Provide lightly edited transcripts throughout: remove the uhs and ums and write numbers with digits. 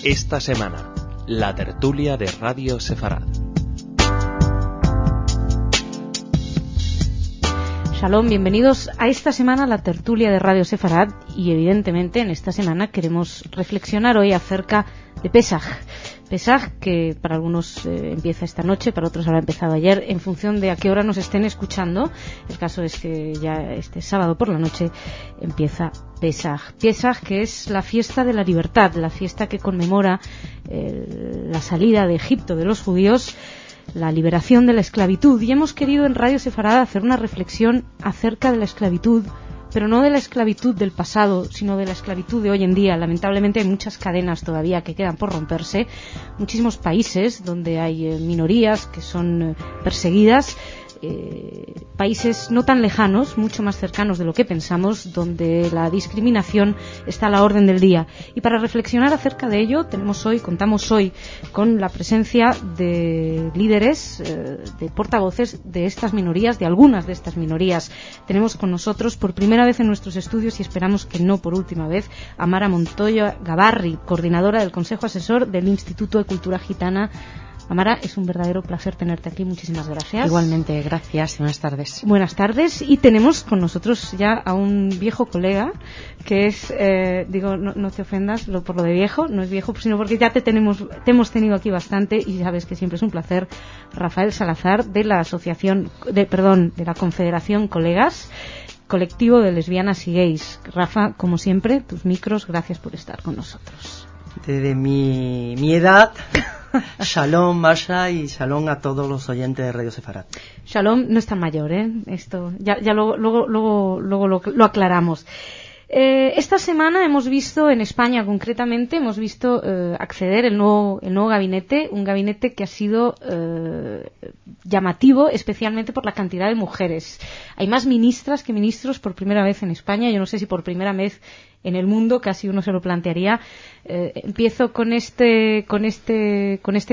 Esta semana, la tertulia de Radio Sefarad. Shalom, bienvenidos a esta semana a la tertulia de Radio Sefarad y evidentemente en esta semana queremos reflexionar hoy acerca de Pesaj. Pesaj que para algunos empieza esta noche, para otros habrá empezado ayer, en función de a qué hora nos estén escuchando. El caso es que ya este sábado por la noche empieza Pesaj. Pesaj, que es la fiesta de la libertad, la fiesta que conmemora la salida de Egipto de los judíos, la liberación de la esclavitud. Y hemos querido en Radio Sefarad hacer una reflexión acerca de la esclavitud, pero no de la esclavitud del pasado, sino de la esclavitud de hoy en día. Lamentablemente hay muchas cadenas todavía que quedan por romperse, muchísimos países donde hay minorías que son perseguidas, países no tan lejanos, mucho más cercanos de lo que pensamos, donde la discriminación está a la orden del día. Y para reflexionar acerca de ello contamos hoy con la presencia de líderes, de portavoces de estas minorías, de algunas de estas minorías. Tenemos con nosotros por primera vez en nuestros estudios, y esperamos que no por última vez, a Mara Montoya Gabarri, coordinadora del Consejo Asesor del Instituto de Cultura Gitana. Amara, es un verdadero placer tenerte aquí. Muchísimas gracias. Igualmente, gracias. Buenas tardes. Buenas tardes. Y tenemos con nosotros ya a un viejo colega que es, no te ofendas por lo de viejo, no es viejo, sino porque ya te hemos tenido aquí bastante y sabes que siempre es un placer. Rafael Salazar, de la de la Confederación Colegas, colectivo de lesbianas y gays. Rafa, como siempre, tus micros, gracias por estar con nosotros. Desde mi edad, Shalom, Masha, y Shalom a todos los oyentes de Radio Sefarad. Shalom no es tan mayor, ¿eh? Esto ya luego lo aclaramos. Esta semana hemos visto, en España concretamente, acceder el nuevo gabinete, un gabinete que ha sido llamativo, especialmente por la cantidad de mujeres. Hay más ministras que ministros por primera vez en España, yo no sé si por primera vez en el mundo, casi uno se lo plantearía. Empiezo con este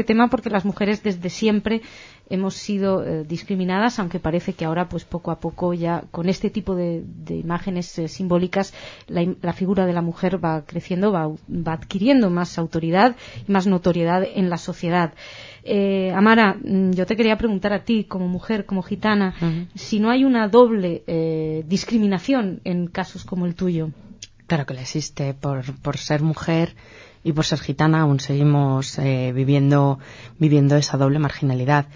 tema porque las mujeres desde siempre hemos sido discriminadas, aunque parece que ahora pues poco a poco ya con este tipo de imágenes simbólicas la figura de la mujer va creciendo, va adquiriendo más autoridad y más notoriedad en la sociedad. Amara, yo te quería preguntar a ti, como mujer, como gitana, si no hay una doble discriminación en casos como el tuyo. Claro que la existe. Por ser mujer y por ser gitana aún seguimos viviendo esa doble marginalidad,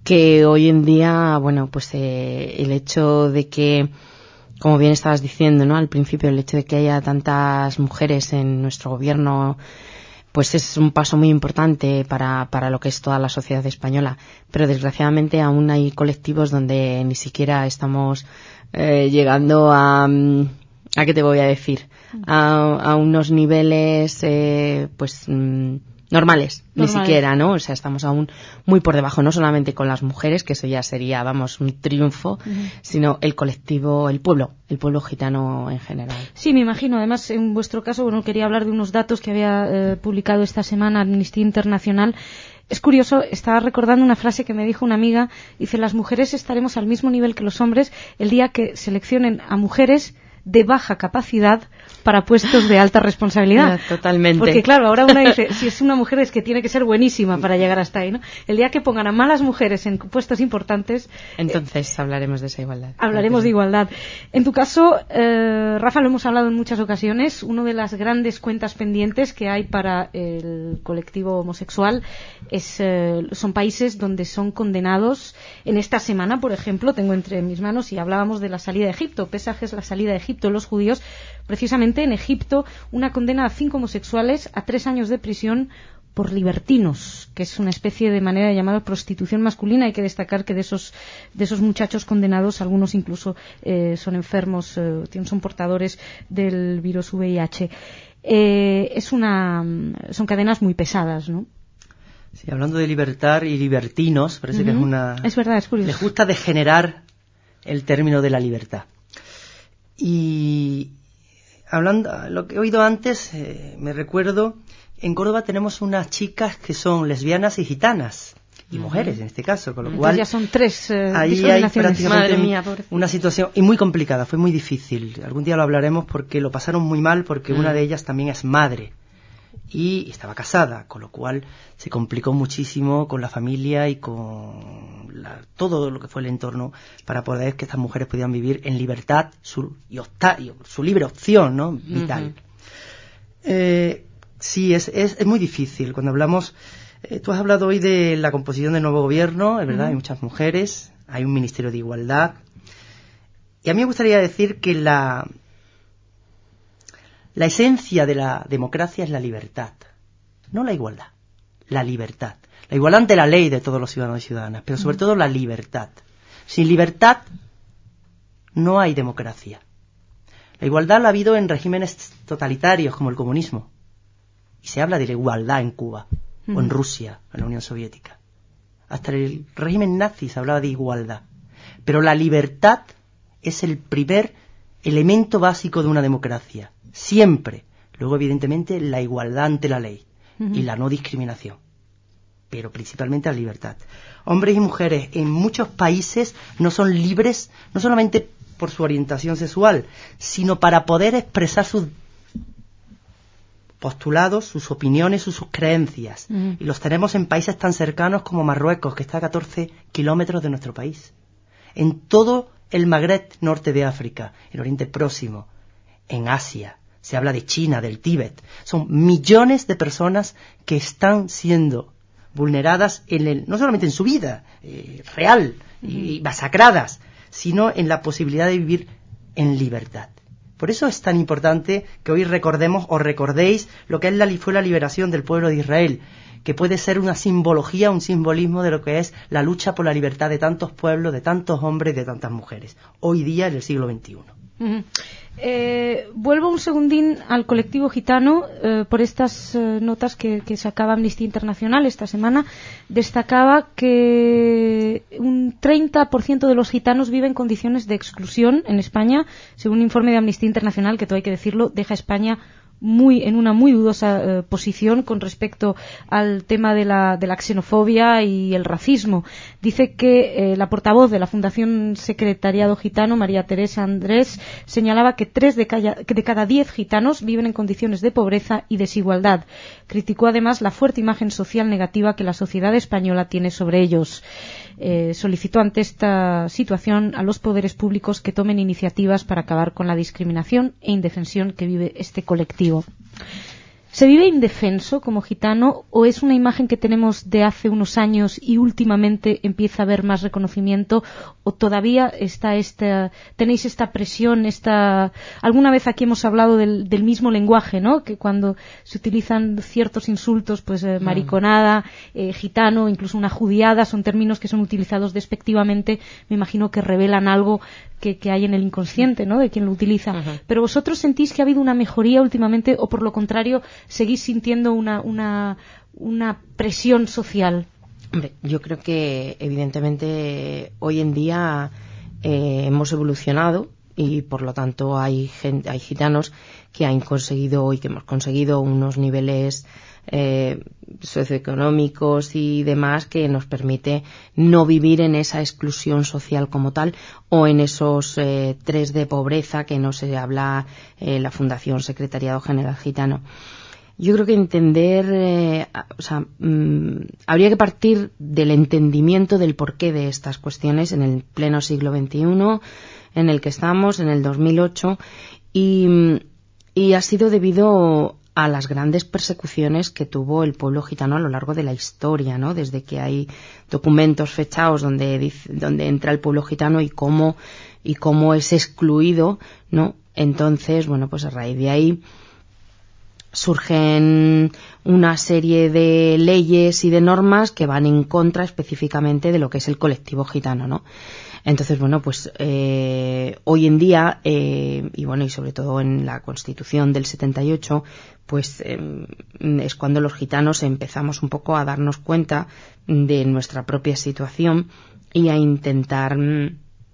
que hoy en día, el hecho de que, como bien estabas diciendo, ¿no?, al principio, el hecho de que haya tantas mujeres en nuestro gobierno, pues es un paso muy importante para lo que es toda la sociedad española, pero desgraciadamente aún hay colectivos donde ni siquiera estamos llegando a ¿qué te voy a decir? A unos niveles normales, ni siquiera, ¿no? O sea, estamos aún muy por debajo, no solamente con las mujeres, que eso ya sería, un triunfo, sino el colectivo, el pueblo gitano en general. Sí, me imagino. Además, en vuestro caso, quería hablar de unos datos que había publicado esta semana Amnistía Internacional. Es curioso, estaba recordando una frase que me dijo una amiga, dice: las mujeres estaremos al mismo nivel que los hombres el día que seleccionen a mujeres de baja capacidad para puestos de alta responsabilidad. Totalmente. Porque claro, ahora una dice, si es una mujer es que tiene que ser buenísima para llegar hasta ahí, ¿no? El día que pongan a malas mujeres en puestos importantes, entonces hablaremos de esa igualdad. Hablaremos de igualdad. En tu caso, Rafa, lo hemos hablado en muchas ocasiones, una de las grandes cuentas pendientes que hay para el colectivo homosexual son países donde son condenados. En esta semana, por ejemplo, tengo entre mis manos, y hablábamos de la salida de Egipto. Pesaj es la salida de Egipto, los judíos. Precisamente en Egipto, una condena a 5 homosexuales a 3 años de prisión por libertinos, que es una especie de manera de llamar prostitución masculina. Hay que destacar que de esos muchachos condenados, algunos incluso son enfermos, son portadores del virus VIH. Son cadenas muy pesadas, ¿no? Sí, hablando de libertad y libertinos, parece que es una... Es verdad, es curioso. Les gusta degenerar el término de la libertad. Y hablando, lo que he oído antes, me recuerdo, en Córdoba tenemos unas chicas que son lesbianas y gitanas, y mujeres en este caso, con lo cual ya son 3 ahí hay prácticamente una situación y muy complicada, fue muy difícil. Algún día lo hablaremos porque lo pasaron muy mal, porque una de ellas también es madre y estaba casada, con lo cual se complicó muchísimo con la familia y con todo lo que fue el entorno para poder que estas mujeres pudieran vivir en libertad su libre opción, ¿no? Vital. Sí, es muy difícil. Cuando hablamos, tú has hablado hoy de la composición del nuevo gobierno, es verdad, hay muchas mujeres, hay un Ministerio de Igualdad, y a mí me gustaría decir que la esencia de la democracia es la libertad, no la igualdad, la libertad. La igualdad ante la ley de todos los ciudadanos y ciudadanas, pero sobre todo la libertad. Sin libertad no hay democracia. La igualdad la ha habido en regímenes totalitarios como el comunismo. Y se habla de la igualdad en Cuba, o en Rusia, en la Unión Soviética. Hasta el régimen nazi se hablaba de igualdad. Pero la libertad es el primer elemento básico de una democracia. Siempre. Luego, evidentemente, la igualdad ante la ley y la no discriminación. Pero principalmente la libertad. Hombres y mujeres en muchos países no son libres, no solamente por su orientación sexual, sino para poder expresar sus postulados, sus opiniones, sus creencias. Y los tenemos en países tan cercanos como Marruecos, que está a 14 kilómetros de nuestro país. En todo el Magreb, norte de África, el Oriente Próximo, en Asia. Se habla de China, del Tíbet. Son millones de personas que están siendo vulneradas no solamente en su vida real y masacradas, sino en la posibilidad de vivir en libertad. Por eso es tan importante que hoy recordemos o recordéis lo que fue la liberación del pueblo de Israel, que puede ser una simbología, un simbolismo de lo que es la lucha por la libertad de tantos pueblos, de tantos hombres y de tantas mujeres, hoy día en el siglo XXI. Vuelvo un segundín al colectivo gitano por estas notas que sacaba Amnistía Internacional esta semana. Destacaba que un 30% de los gitanos viven en condiciones de exclusión en España, según un informe de Amnistía Internacional que, todo hay que decirlo, deja a España en una muy dudosa posición con respecto al tema de la xenofobia y el racismo. Dice que la portavoz de la Fundación Secretariado Gitano, María Teresa Andrés, señalaba que 3 de cada 10 gitanos viven en condiciones de pobreza y desigualdad. Criticó además la fuerte imagen social negativa que la sociedad española tiene sobre ellos. Solicitó ante esta situación a los poderes públicos que tomen iniciativas para acabar con la discriminación e indefensión que vive este colectivo. ¿Se vive indefenso como gitano o es una imagen que tenemos de hace unos años y últimamente empieza a haber más reconocimiento, o todavía tenéis esta presión, alguna vez aquí hemos hablado del mismo lenguaje, ¿no? Que cuando se utilizan ciertos insultos, pues mariconada, gitano, incluso una judiada, son términos que son utilizados despectivamente, me imagino que revelan algo que hay en el inconsciente, ¿no?, de quien lo utiliza. Pero vosotros sentís que ha habido una mejoría últimamente, o por lo contrario seguís sintiendo una presión social. Hombre, yo creo que evidentemente hoy en día hemos evolucionado y por lo tanto hay gitanos que han conseguido y que hemos conseguido unos niveles socioeconómicos y demás que nos permite no vivir en esa exclusión social como tal, o en esos 3 de pobreza que nos habla la Fundación Secretariado General Gitano. Yo creo que entender, habría que partir del entendimiento del porqué de estas cuestiones en el pleno siglo XXI, en el que estamos, en el 2008, y ha sido debido a las grandes persecuciones que tuvo el pueblo gitano a lo largo de la historia, ¿no? Desde que hay documentos fechados donde entra el pueblo gitano y cómo es excluido, ¿no? Entonces, bueno, pues a raíz de ahí surgen una serie de leyes y de normas que van en contra específicamente de lo que es el colectivo gitano, ¿no? Entonces, bueno, pues hoy en día, y sobre todo en la Constitución del 78, pues es cuando los gitanos empezamos un poco a darnos cuenta de nuestra propia situación y a intentar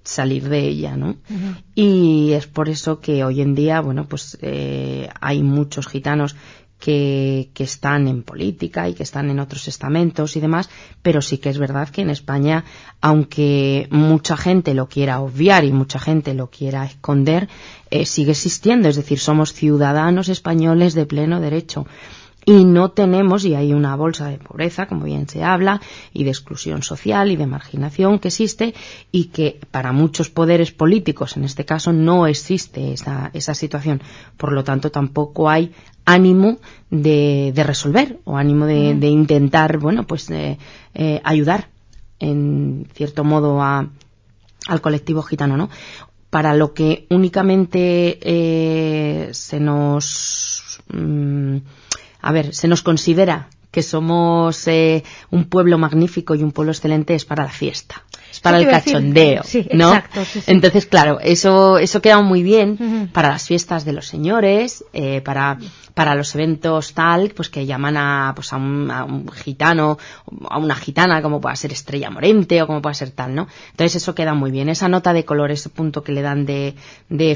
salir de ella, ¿no? Y es por eso que hoy en día, hay muchos gitanos que están en política y que están en otros estamentos y demás, pero sí que es verdad que en España, aunque mucha gente lo quiera obviar y mucha gente lo quiera esconder, sigue existiendo, es decir, somos ciudadanos españoles de pleno derecho. Y no tenemos, y hay una bolsa de pobreza, como bien se habla, y de exclusión social y de marginación que existe, y que para muchos poderes políticos, en este caso, no existe esa situación. Por lo tanto, tampoco hay ánimo de resolver, o ánimo de intentar, bueno, pues ayudar, en cierto modo, al colectivo gitano, ¿no? Para lo que únicamente se nos considera que somos un pueblo magnífico y un pueblo excelente, es para la fiesta, es para el cachondeo, sí, ¿no? Exacto, sí. Entonces, claro, eso queda muy bien para las fiestas de los señores, para los eventos tal, pues que llaman a un gitano, a una gitana, como pueda ser Estrella Morente o como pueda ser tal, ¿no? Entonces eso queda muy bien. Esa nota de color, ese punto que le dan de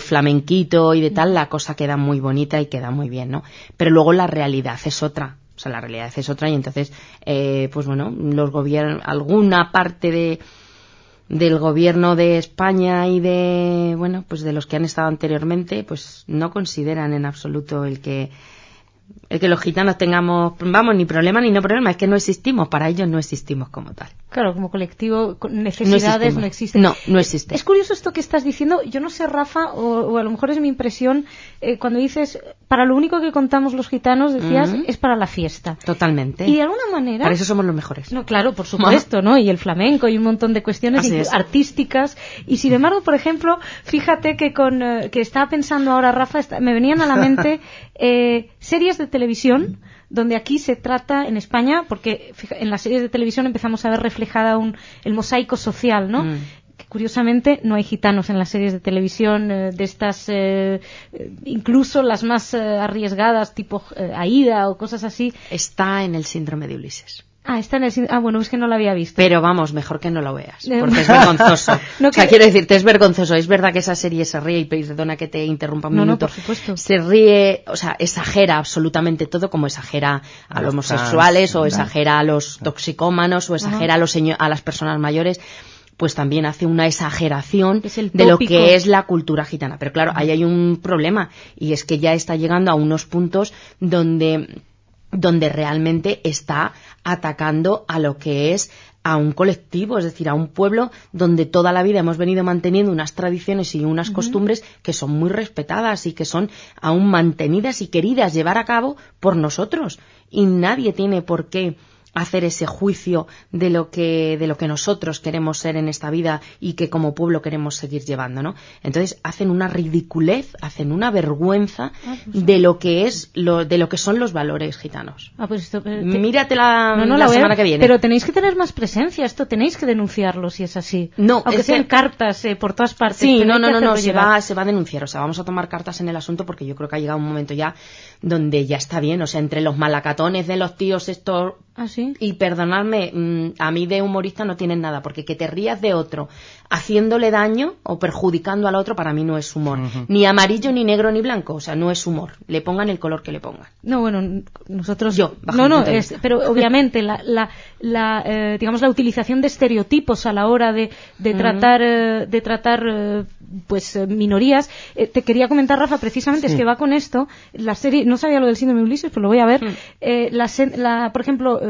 flamenquito y de tal, la cosa queda muy bonita y queda muy bien, ¿no? Pero luego la realidad es otra. O sea, la realidad es otra, y entonces, pues bueno, los gobiernos, alguna parte del gobierno de España y de los que han estado anteriormente, pues no consideran en absoluto el que los gitanos tengamos, ni problema ni no problema, es que no existimos, para ellos no existimos como tal. Claro, como colectivo, con necesidades no existen. No existe. Es curioso esto que estás diciendo. Yo no sé, Rafa, o a lo mejor es mi impresión, cuando dices, para lo único que contamos los gitanos, decías, es para la fiesta. Totalmente. Y de alguna manera... Para eso somos los mejores. No, claro, por supuesto, ¿no? Y el flamenco y un montón de cuestiones artísticas. Y sin embargo, por ejemplo, fíjate que que estaba pensando ahora, Rafa, me venían a la mente series de televisión, donde aquí se trata, en España, porque en las series de televisión empezamos a ver reflejada el mosaico social, ¿no? Que curiosamente no hay gitanos en las series de televisión de estas, incluso las más arriesgadas, tipo Aída o cosas así. Está en el síndrome de Ulises. Está en el... bueno, es que no lo había visto. Pero vamos, mejor que no lo veas, porque es vergonzoso. Quiero decirte, es vergonzoso. Es verdad que esa serie se ríe, y perdona que te interrumpa un minuto. No, por supuesto. Se ríe, exagera absolutamente todo, como exagera a los homosexuales, o exagera a los toxicómanos, o exagera a las personas mayores. Pues también hace una exageración de lo que es la cultura gitana. Pero claro, ahí hay un problema, y es que ya está llegando a unos puntos donde realmente está atacando a lo que es a un colectivo, es decir, a un pueblo donde toda la vida hemos venido manteniendo unas tradiciones y unas costumbres que son muy respetadas y que son aún mantenidas y queridas llevar a cabo por nosotros. Y nadie tiene por qué hacer ese juicio de lo que nosotros queremos ser en esta vida y que como pueblo queremos seguir llevando, ¿no? Entonces hacen una ridiculez, hacen una vergüenza de lo que son los valores gitanos. Mírate la semana que viene. Pero tenéis que tener más presencia, esto tenéis que denunciarlo si es así. No, aunque sean cartas por todas partes. Sí, no, se va a denunciar, vamos a tomar cartas en el asunto, porque yo creo que ha llegado un momento ya donde ya está bien, entre los malacatones de los tíos estos. ¿Ah, sí? Y perdonadme, a mí de humorista no tienen nada, porque que te rías de otro haciéndole daño o perjudicando al otro, para mí no es humor. Ni amarillo, ni negro, ni blanco, no es humor. Le pongan el color que le pongan. No, bueno, nosotros... Pero obviamente la utilización de estereotipos a la hora de tratar minorías. Te quería comentar, Rafa, precisamente, es que va con esto, la serie, no sabía lo del síndrome de Ulises, pero lo voy a ver. Por ejemplo,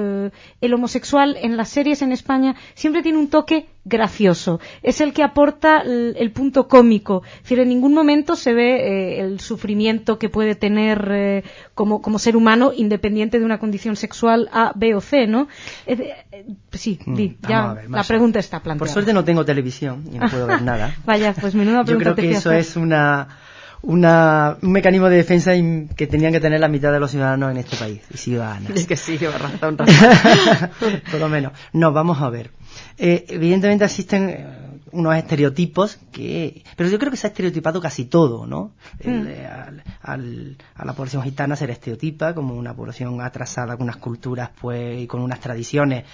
el homosexual en las series en España siempre tiene un toque gracioso, es el que aporta el punto cómico. Es decir, en ningún momento se ve el sufrimiento que puede tener como ser humano, independiente de una condición sexual A, B o C, ¿no? La pregunta está planteada. Por suerte no tengo televisión y no puedo ver nada. Vaya, pues menuda pregunta. Yo creo que eso es un mecanismo de defensa que tenían que tener la mitad de los ciudadanos en este país y ciudadanas. Es que sí, razón. Por lo menos. No, vamos a ver. Evidentemente existen unos estereotipos pero yo creo que se ha estereotipado casi todo, ¿no? A la población gitana se le estereotipa como una población atrasada con unas culturas y con unas tradiciones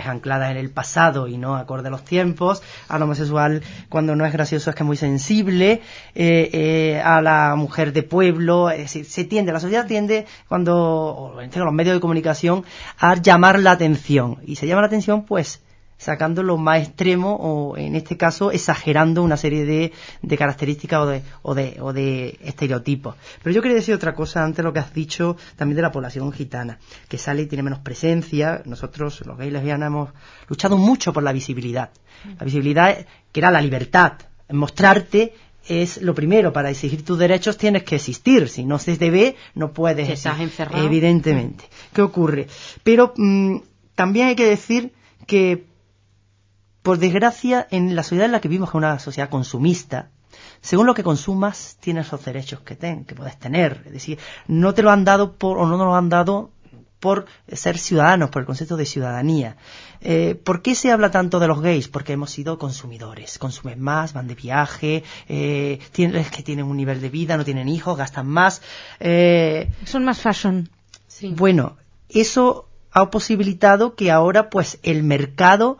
ancladas en el pasado y no acorde a los tiempos. Al homosexual, cuando no es gracioso, es que es muy sensible. A la mujer de pueblo, la sociedad tiende entre los medios de comunicación a llamar la atención, y se llama la atención sacando lo más extremo o, en este caso, exagerando una serie de características o de estereotipos. Pero yo quería decir otra cosa antes de lo que has dicho también de la población gitana, que sale y tiene menos presencia. Nosotros, los gays y lesbianas, hemos luchado mucho por la visibilidad. La visibilidad, que era la libertad, mostrarte. Es lo primero, para exigir tus derechos tienes que existir, si no se te ve no puedes, estás encerrado. Evidentemente. ¿Qué ocurre? Pero también hay que decir que, por desgracia, en la sociedad en la que vivimos, que es una sociedad consumista, según lo que consumas tienes los derechos que puedes tener, es decir, no te lo han dado no nos lo han dado por ser ciudadanos, por el concepto de ciudadanía. ¿Por qué se habla tanto de los gays? Porque hemos sido consumidores. Consumen más, van de viaje, es que tienen un nivel de vida, no tienen hijos, gastan más. Son más fashion. Sí. Bueno, eso ha posibilitado que ahora pues el mercado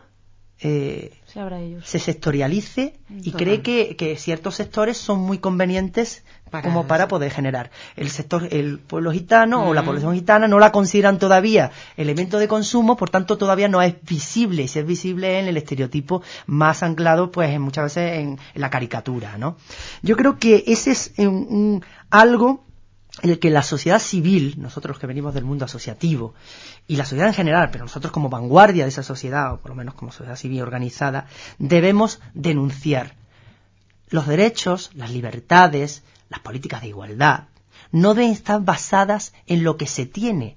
se sectorialice y cree que ciertos sectores son muy convenientes para poder generar. El pueblo gitano o la población gitana no la consideran todavía elemento de consumo, por tanto todavía no es visible, y si es visible en el estereotipo más anclado pues muchas veces en la caricatura, ¿no? Yo creo que ese es algo en el que la sociedad civil, nosotros que venimos del mundo asociativo, y la sociedad en general, pero nosotros como vanguardia de esa sociedad, o por lo menos como sociedad civil organizada, debemos denunciar. Los derechos, las libertades, las políticas de igualdad, no deben estar basadas en lo que se tiene,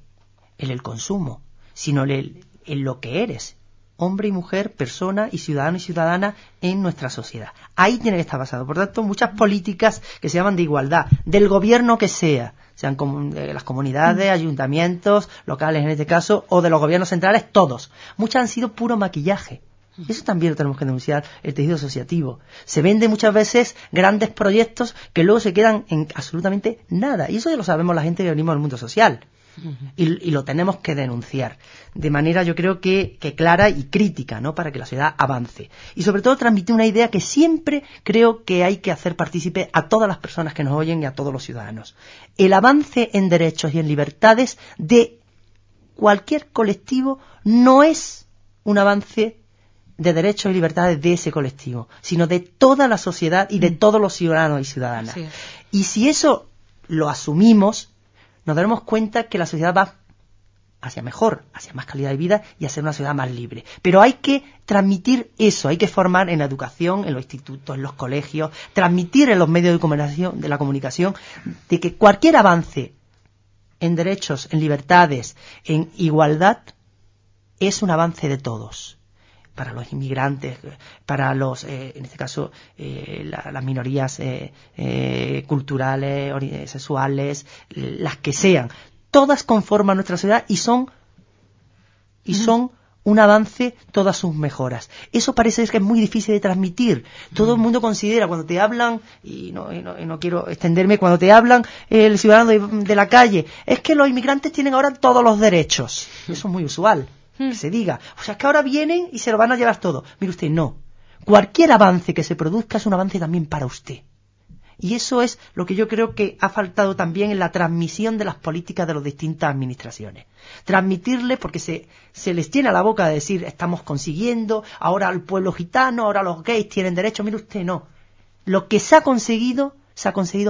en el consumo, sino en lo que eres, hombre y mujer, persona y ciudadana en nuestra sociedad. Ahí tiene que estar basado. Por tanto, muchas políticas que se llaman de igualdad, del gobierno que sea, sean de las comunidades, ayuntamientos, locales en este caso, o de los gobiernos centrales, todos. Muchas han sido puro maquillaje. Eso también lo tenemos que denunciar, el tejido asociativo. Se venden muchas veces grandes proyectos que luego se quedan en absolutamente nada. Y eso ya lo sabemos la gente que venimos del mundo social. Y lo tenemos que denunciar de manera, yo creo que clara y crítica, ¿no? Para que la sociedad avance y sobre todo transmitir una idea que siempre creo que hay que hacer partícipe a todas las personas que nos oyen y a todos los ciudadanos. El avance en derechos y en libertades de cualquier colectivo no es un avance de derechos y libertades de ese colectivo, sino de toda la sociedad y de todos los ciudadanos y ciudadanas. Sí. Y si eso lo asumimos, nos daremos cuenta que la sociedad va hacia mejor, hacia más calidad de vida y hacia una sociedad más libre. Pero hay que transmitir eso, hay que formar en la educación, en los institutos, en los colegios, transmitir en los medios de la comunicación de que cualquier avance en derechos, en libertades, en igualdad, es un avance de todos. Para los inmigrantes, para los, en este caso, las minorías culturales, sexuales, las que sean, todas conforman nuestra sociedad y son un avance todas sus mejoras. Eso parece que es muy difícil de transmitir. Todo el mundo considera, cuando te hablan, y no quiero extenderme, cuando te hablan el ciudadano de la calle, es que los inmigrantes tienen ahora todos los derechos. Eso es muy usual. Que se diga, o sea, es que ahora vienen y se lo van a llevar todo. Mire usted, no. Cualquier avance que se produzca es un avance también para usted. Y eso es lo que yo creo que ha faltado también en la transmisión de las políticas de las distintas administraciones. Transmitirle, porque se les tiene a la boca de decir, estamos consiguiendo, ahora el pueblo gitano, ahora los gays tienen derecho. Mire usted, no. Lo que se ha conseguido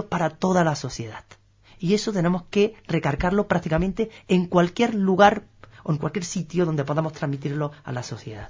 para toda la sociedad. Y eso tenemos que recargarlo prácticamente en cualquier lugar o en cualquier sitio donde podamos transmitirlo a la sociedad.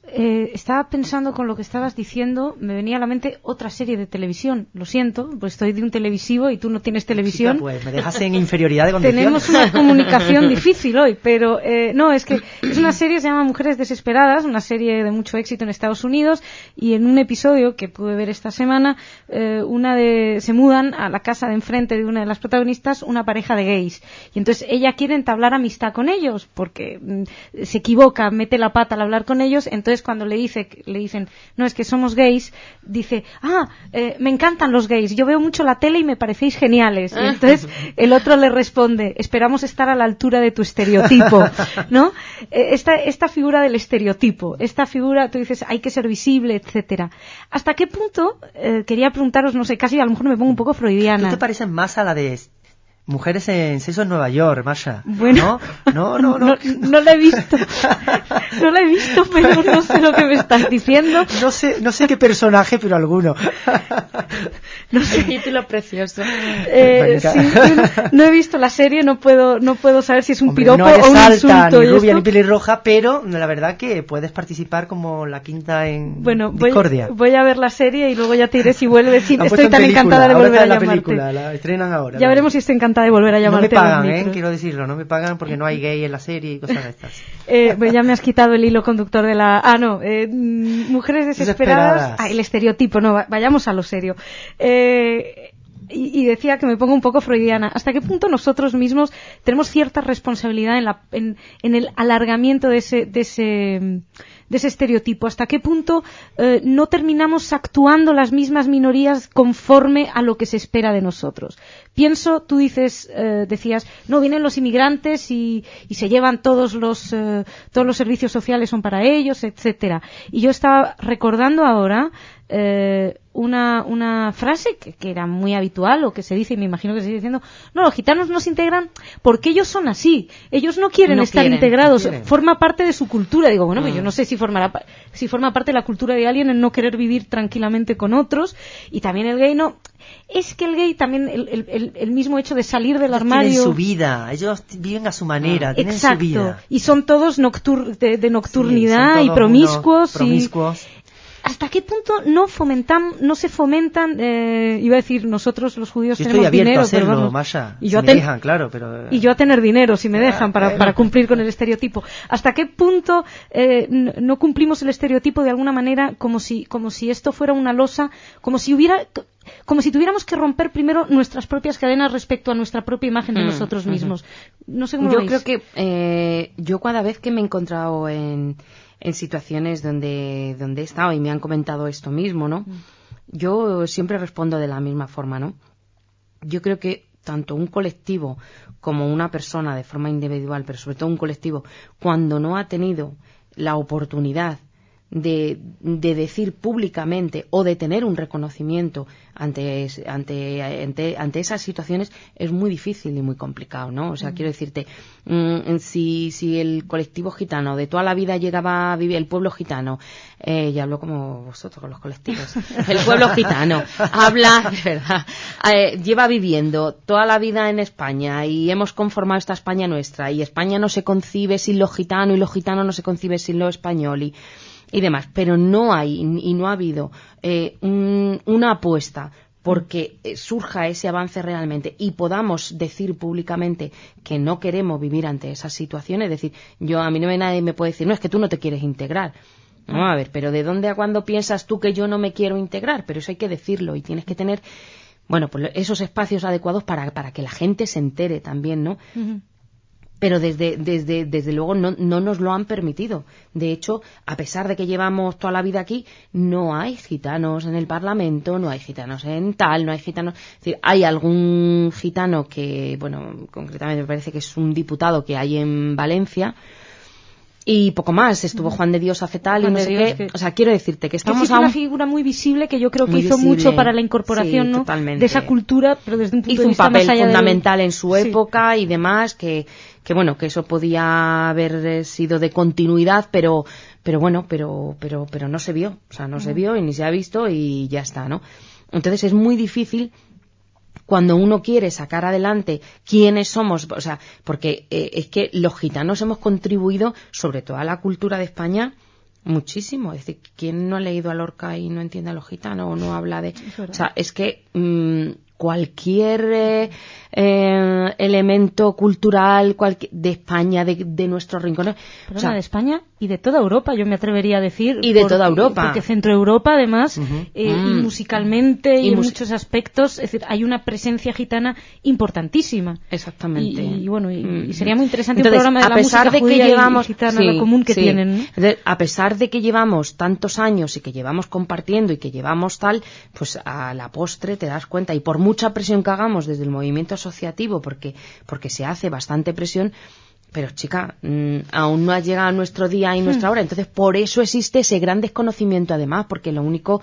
Estaba pensando con lo que estabas diciendo, me venía a la mente otra serie de televisión. Lo siento, pues estoy de un televisivo y tú no tienes televisión. Chica, pues me dejas en inferioridad de condición. Tenemos una comunicación difícil hoy, pero no, es que es una serie, se llama Mujeres Desesperadas, una serie de mucho éxito en Estados Unidos, y en un episodio que pude ver esta semana, se mudan a la casa de enfrente de una de las protagonistas una pareja de gays. Y entonces ella quiere entablar amistad con ellos, porque se equivoca, mete la pata al hablar con ellos, entonces cuando le dicen, no, es que somos gays, dice, me encantan los gays, yo veo mucho la tele y me parecéis geniales. Y entonces el otro le responde, esperamos estar a la altura de tu estereotipo, ¿no? Esta figura del estereotipo, esta figura, tú dices, hay que ser visible, etcétera. ¿Hasta qué punto, quería preguntaros, no sé, casi a lo mejor me pongo un poco freudiana? ¿Tú te pareces más a la de Mujeres en Sexo en Nueva York, Masha. Bueno, no. No la he visto. No la he visto, pero no sé lo que me estás diciendo. No sé qué personaje, pero alguno. No sé, título precioso. Sí, no he visto la serie, no puedo saber si es un piropo no eres o un alta, insulto. ni rubia ni pelirroja, pero la verdad que puedes participar como la quinta en Discordia. Voy a ver la serie y luego ya te diré si vuelve. Si estoy tan encantada de volver a llamarte. Película, la estrenan ahora. Ya veremos si estoy encantada de volver a llamarte. No me pagan, quiero decirlo, no me pagan porque no hay gay en la serie y cosas de estas. Pues ya me has quitado el hilo conductor de la... Mujeres desesperadas. El estereotipo, no, vayamos a lo serio. Y decía que me pongo un poco freudiana. ¿Hasta qué punto nosotros mismos tenemos cierta responsabilidad en el alargamiento de ese estereotipo? ¿Hasta qué punto no terminamos actuando las mismas minorías conforme a lo que se espera de nosotros? Pienso, tú decías, no, vienen los inmigrantes y se llevan todos los servicios sociales son para ellos, etcétera. Y yo estaba recordando ahora una frase que era muy habitual o que se dice, y me imagino que se sigue diciendo, no, los gitanos no se integran porque ellos son así, ellos no quieren estar integrados, forma parte de su cultura. Digo, bueno, pues yo no sé si forma parte de la cultura de alguien el no querer vivir tranquilamente con otros, y también el gay no. Es que el gay también, el mismo hecho de salir del armario... Tienen su vida, ellos viven a su manera, tienen exacto, su vida. Y son todos de nocturnidad y promiscuos. ¿Hasta qué punto no se fomentan, iba a decir, nosotros los judíos tenemos dinero? Yo estoy abierto a hacerlo, Masha, y si me dejan, claro, pero... Y yo a tener dinero, si me dejan, para cumplir con el estereotipo. ¿Hasta qué punto no cumplimos el estereotipo de alguna manera como si esto fuera una losa, como si tuviéramos que romper primero nuestras propias cadenas respecto a nuestra propia imagen de nosotros mismos? No sé cómo lo veis. Yo creo que yo cada vez que me he encontrado en situaciones donde he estado y me han comentado esto mismo, ¿no? Yo siempre respondo de la misma forma, ¿no? Yo creo que tanto un colectivo como una persona de forma individual, pero sobre todo un colectivo, cuando no ha tenido la oportunidad de decir públicamente o de tener un reconocimiento ante esas situaciones, es muy difícil y muy complicado, ¿no? O sea, quiero decirte, si el colectivo gitano de toda la vida llegaba a vivir, el pueblo gitano, ya hablo como vosotros con los colectivos, el pueblo gitano habla, de verdad, lleva viviendo toda la vida en España y hemos conformado esta España nuestra, y España no se concibe sin lo gitano y lo gitano no se concibe sin lo español y demás, pero no hay y no ha habido una apuesta porque surja ese avance realmente y podamos decir públicamente que no queremos vivir ante esas situaciones. Es decir, a mí nadie me puede decir, no, es que tú no te quieres integrar. No, a ver, pero ¿de dónde a cuándo piensas tú que yo no me quiero integrar? Pero eso hay que decirlo y tienes que tener, bueno, pues esos espacios adecuados para que la gente se entere también, ¿no? Uh-huh. Pero desde luego no nos lo han permitido. De hecho, a pesar de que llevamos toda la vida aquí, no hay gitanos en el Parlamento, no hay gitanos en tal, no hay gitanos... Es decir, hay algún gitano que, bueno, concretamente me parece que es un diputado que hay en Valencia, y poco más. Estuvo Juan de Dios hace tal y no sé qué. O sea, quiero decirte que estamos una figura muy visible que yo creo que hizo mucho para la incorporación, ¿no?, de esa cultura, pero desde un punto de vista más allá. Hizo un papel fundamental en su época y demás, que bueno, que eso podía haber sido de continuidad, pero bueno, pero no se vio. O sea, no se vio y ni se ha visto y ya está, ¿no? Entonces es muy difícil cuando uno quiere sacar adelante quiénes somos, o sea, porque es que los gitanos hemos contribuido, sobre todo a la cultura de España, muchísimo. Es decir, ¿quién no ha leído a Lorca y no entiende a los gitanos o no habla de...? O sea, es que cualquier elemento cultural de España, de nuestros rincones... Perdona, o sea, de España y de toda Europa, yo me atrevería a decir. Y de toda Europa. Porque Centro Europa, además, y musicalmente y en muchos aspectos, es decir, hay una presencia gitana importantísima. Exactamente. Y bueno, y sería muy interesante entonces, un programa de la música de judía que llevamos, y gitana, lo común que tienen, ¿no? Entonces, a pesar de que llevamos tantos años y que llevamos compartiendo y que llevamos tal, pues a la postre te das cuenta, y por mucha presión que hagamos desde el movimiento asociativo, porque se hace bastante presión, Pero chica, aún no ha llegado nuestro día y nuestra hora, entonces por eso existe ese gran desconocimiento además, porque lo único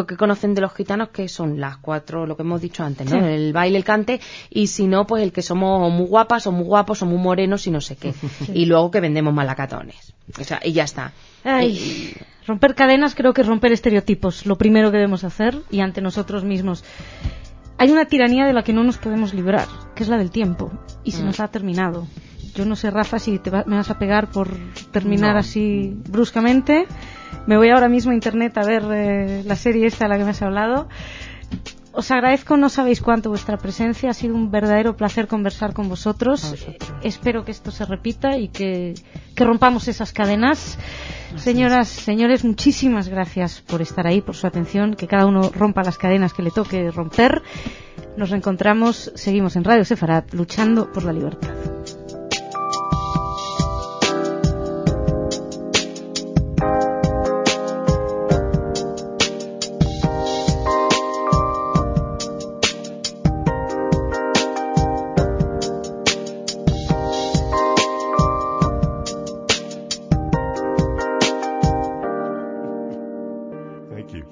que conocen de los gitanos que son las 4, lo que hemos dicho antes, ¿no? Sí. El baile, el cante, y si no, pues el que somos muy guapas o muy guapos o muy morenos y no sé qué. Sí. Y luego que vendemos malacatones. O sea, y ya está. Ay, romper cadenas creo que es romper estereotipos, lo primero que debemos hacer, y ante nosotros mismos. Hay una tiranía de la que no nos podemos librar, que es la del tiempo, y se nos ha terminado. Yo no sé, Rafa, si me vas a pegar por terminar así bruscamente. Me voy ahora mismo a internet a ver la serie esta de la que me has hablado. Os agradezco, no sabéis cuánto, vuestra presencia. Ha sido un verdadero placer conversar con vosotros. Espero que esto se repita y que rompamos esas cadenas. Señoras, señores, muchísimas gracias por estar ahí, por su atención. Que cada uno rompa las cadenas que le toque romper. Nos reencontramos, seguimos en Radio Sefarad, luchando por la libertad. Thank you.